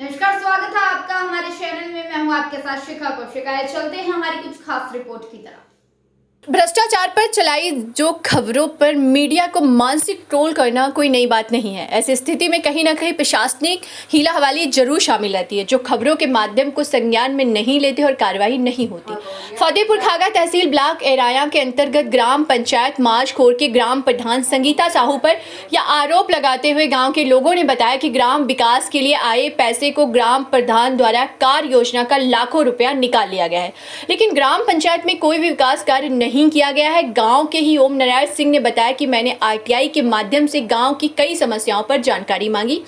नमस्कार, स्वागत है आपका हमारे चैनल में। मैं हूं आपके साथ शिखा कौशिक। चलते हैं हमारी कुछ खास रिपोर्ट की तरफ। भ्रष्टाचार पर चलाई जो खबरों पर मीडिया को मानसिक ट्रोल करना कोई नई बात नहीं है। ऐसी स्थिति में कहीं ना कहीं प्रशासनिक हीला हवाली जरूर शामिल रहती है, जो खबरों के माध्यम को संज्ञान में नहीं लेते और कार्रवाई नहीं होती। फतेहपुर खागा तहसील ब्लॉक एराया के अंतर्गत ग्राम पंचायत माझखोर के ग्राम प्रधान संगीता साहू पर यह आरोप लगाते हुए गाँव के लोगों ने बताया कि ग्राम विकास के लिए आए पैसे को ग्राम प्रधान द्वारा कार्य योजना का लाखों रुपया निकाल लिया गया है, लेकिन ग्राम पंचायत में कोई भी विकास कार्य नहीं किया गया है। गांव के ही ओम नारायण सिंह ने बताया कि मैंने आरटीआई के माध्यम से गांव की कई समस्याओं पर जानकारी मांगी,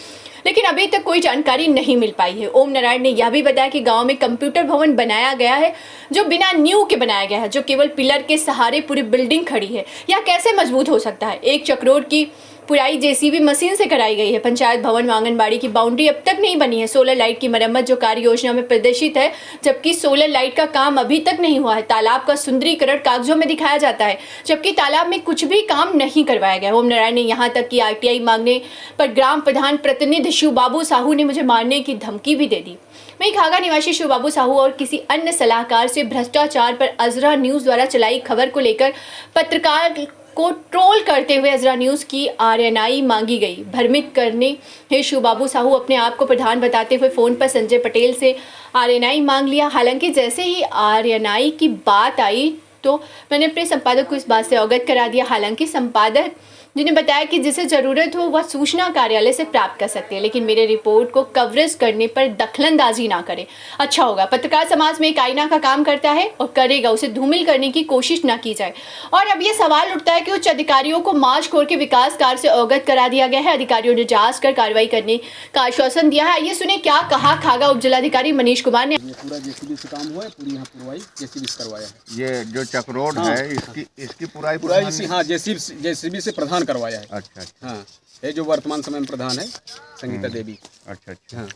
लेकिन अभी तक कोई जानकारी नहीं मिल पाई है। ओम नारायण ने यह भी बताया कि गांव में कंप्यूटर भवन बनाया गया है, जो बिना नींव के बनाया गया है, जो केवल पिलर के सहारे पूरी बिल्डिंग खड़ी है। यह कैसे मजबूत हो सकता है? 1 चक्रोड़ की पुराई जेसीबी मशीन से कराई गई है। पंचायत भवन व आंगनबाड़ी की बाउंड्री अब तक नहीं बनी है। सोलर लाइट की मरम्मत जो कार्य योजना में प्रदर्शित है, जबकि सोलर लाइट का काम अभी तक नहीं हुआ है। तालाब का सुंदरीकरण कागजों में दिखाया जाता है, जबकि तालाब में कुछ भी काम नहीं करवाया गया। ओम नारायण ने यहाँ तक कि आरटीआई मांगने पर ग्राम प्रधान प्रतिनिधि शिव बाबू साहू ने मुझे मारने की धमकी भी दे दी। वहीं खागा निवासी शिव बाबू साहू और किसी अन्य सलाहकार से भ्रष्टाचार पर अजरा न्यूज द्वारा चलाई खबर को लेकर पत्रकार को ट्रोल करते हुए अजरा न्यूज की आरएनआई मांगी गई। भ्रमित करने हेतु शिव बाबू साहू अपने आप को प्रधान बताते हुए फोन पर संजय पटेल से आरएनआई मांग लिया। हालांकि जैसे ही आरएनआई की बात आई तो मैंने अपने संपादक को इस बात से अवगत करा दिया। हालांकि संपादक जिन्हें बताया कि जिसे जरूरत हो वह सूचना कार्यालय से प्राप्त कर सकते हैं, लेकिन मेरे रिपोर्ट को कवरेज करने पर दखलंदाजी ना करें, अच्छा होगा। पत्रकार समाज में एक आईना का काम करता है और करेगा, उसे धूमिल करने की कोशिश ना की जाए। और अब ये सवाल उठता है कि उच्च अधिकारियों को माझखोर के विकास कार्य से अवगत करा दिया गया है। अधिकारियों ने जांच कर कार्रवाई करने का आश्वासन दिया है। आइए सुने क्या कहा खागा उप जिलाधिकारी मनीष कुमार ने। पूरा जेसीबी से काम हुआ है, पूरी यहाँ पुरवाई जेसीबी से करवाया है। ये जो चक्रोड है इसकी पुराई हाँ जेसीबी से प्रधान करवाया है। अच्छा हाँ, ये जो वर्तमान समय में प्रधान है संगीता देवी। अच्छा हाँ,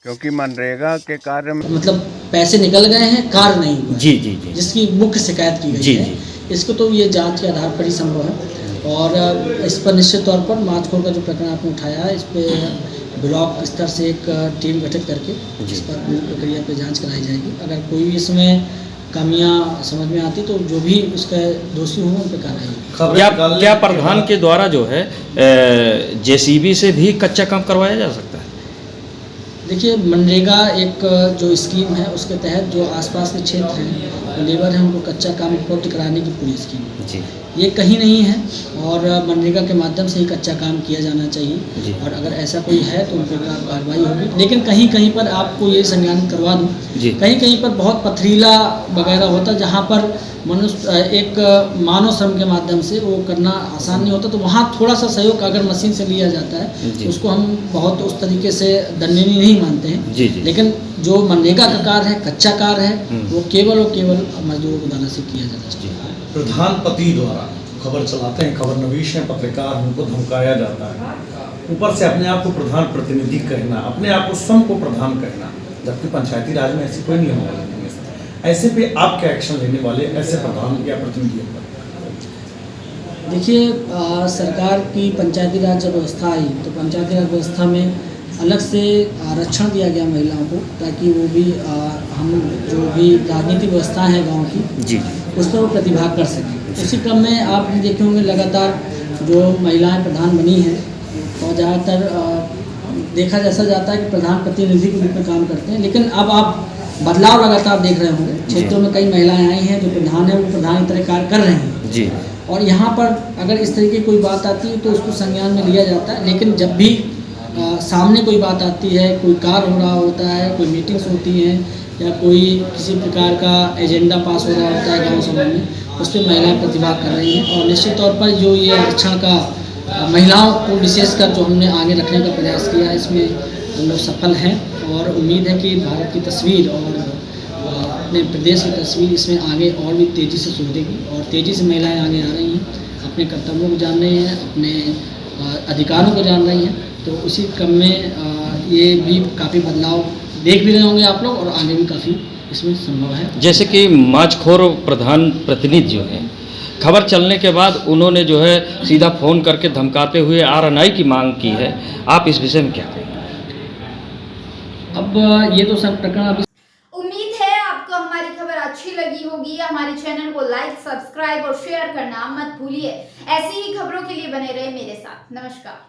क्योंकि मनरेगा के कार्य में मतलब पैसे निकल गए हैं, कार्य नहीं हुआ। जी, जिसकी मुख्य शिकायत की गई है। इसको तो ये जांच के आधार पर ही संभव है और इस पर निश्चित तौर पर माझखोर का जो प्रकरण आपने उठाया है, इस पे ब्लॉक स्तर से एक टीम गठित करके इस पर पूरी प्रक्रिया पे जांच कराई जाएगी। अगर कोई भी इसमें कमियां समझ में आती तो जो भी उसका दोषी होंगे उन पर कार्रवाई। क्या प्रधान के द्वारा जो है जेसीबी से भी कच्चा काम करवाया जा सकता है? देखिए, मनरेगा एक जो स्कीम है उसके तहत जो आसपास के क्षेत्र हैं लेबर हैं उनको कच्चा काम उपलब्ध कराने की पूरी स्कीम है। ये कहीं नहीं है और मनरेगा के माध्यम से ही कच्चा काम किया जाना चाहिए और अगर ऐसा कोई है तो उन पर कार्रवाई होगी। लेकिन कहीं कहीं पर आपको ये संज्ञानित करवा दूँ, कहीं कहीं पर बहुत पथरीला वगैरह होता जहाँ पर मनुष्य एक मानव श्रम के माध्यम से वो करना आसान नहीं होता, तो वहाँ थोड़ा सा सहयोग अगर मशीन से लिया जाता है तो उसको हम बहुत उस तरीके से दंडनीय नहीं मानते हैं। लेकिन जो मनरेगा का कार्य है, कच्चा कार्य है, वो केवल और केवल मजदूरों को द्वारा से किया जाना चाहिए। प्रधानपति द्वारा खबर चलाते हैं, खबर नवीश हैं, पत्रकार, उनको धमकाया जाता है, ऊपर से अपने आप को प्रधान प्रतिनिधि कहना, अपने आप को स्वयं को प्रधान कहना, जबकि पंचायती राज में ऐसी कोई नियम नहीं। ऐसे पे आप क्या एक्शन लेने वाले ऐसे प्रधान या प्रतिनिधियों पर? देखिए, सरकार की पंचायती राज जब व्यवस्था आई तो पंचायती राज व्यवस्था में अलग से आरक्षण दिया गया महिलाओं को, ताकि वो भी हम जो भी राजनीतिक व्यवस्था है गांव की उस पर वो प्रतिभाग कर सकें। उसी क्रम में आप देखे होंगे लगातार जो महिलाएं प्रधान बनी हैं और ज़्यादातर देखा जैसा जाता है कि प्रधान प्रतिनिधि के रूप में काम करते हैं। लेकिन अब आप बदलाव लगातार देख रहे होंगे, क्षेत्रों में कई महिलाएं आई हैं जो प्रधान है, वो प्रधान तरह कार्य कर रहे हैं और यहाँ पर अगर इस तरीके की कोई बात आती है तो उसको संज्ञान में लिया जाता है। लेकिन जब भी सामने कोई बात आती है, कोई कार्य हो रहा होता है, कोई मीटिंग्स होती हैं या कोई किसी प्रकार का एजेंडा पास हो रहा होता है गाँव सभा में, उस पर महिलाएँ प्रतिभाग कर रही हैं और निश्चित तौर पर जो ये आरक्षण का महिलाओं को विशेषकर जो हमने आगे रखने का प्रयास किया है, इसमें हम लोग सफल हैं और उम्मीद है कि भारत की तस्वीर और अपने प्रदेश की तस्वीर इसमें आगे और भी तेज़ी से सुधरेगी और तेज़ी से महिलाएं आगे आ रही हैं, अपने कर्तव्यों को जान रही हैं, अपने अधिकारों को जान रही हैं। तो उसी क्रम में ये भी काफ़ी बदलाव देख भी रहे होंगे आप लोग और आगे भी काफ़ी इसमें संभव है। जैसे कि माझखोर प्रधान प्रतिनिधि जो है, खबर चलने के बाद उन्होंने जो है सीधा फ़ोन करके धमकाते हुए आरएनआई की मांग की है, आप इस विषय में क्या कहेंगे? अब ये तो सब प्रकरण अभी उम्मीद है आपको हमारी खबर अच्छी लगी होगी। हमारे चैनल को लाइक, सब्सक्राइब और शेयर करना मत भूलिए। ऐसी ही खबरों के लिए बने रहे मेरे साथ। नमस्कार।